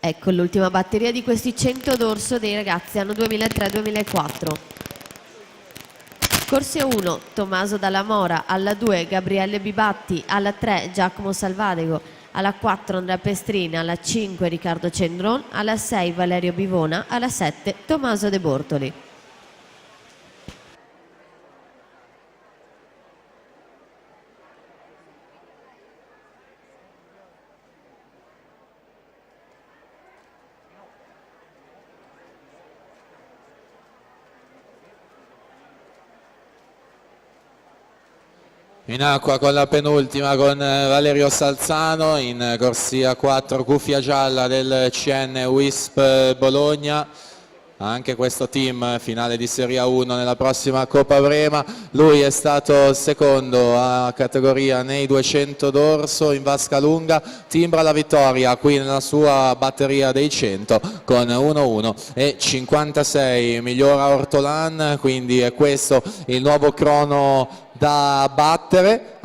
Ecco l'ultima batteria di questi 100 d'orso dei ragazzi anno 2003-2004. Corsia 1 Tommaso Dalla Mora, alla 2 Gabriele Bibatti, alla 3 Giacomo Salvadego, alla 4 Andrea Pestrini, alla 5 Riccardo Cendron, alla 6 Valerio Bivona, alla 7 Tommaso De Bortoli. In acqua con la penultima con Valerio Salzano, in corsia 4 cuffia gialla del CN Wisp Bologna. Anche questo team finale di Serie 1 nella prossima Coppa Brema. Lui è stato secondo a categoria nei 200 d'orso in vasca lunga, timbra la vittoria qui nella sua batteria dei 100 con 1-1 e 56, migliora Ortolan, quindi è questo il nuovo crono da battere.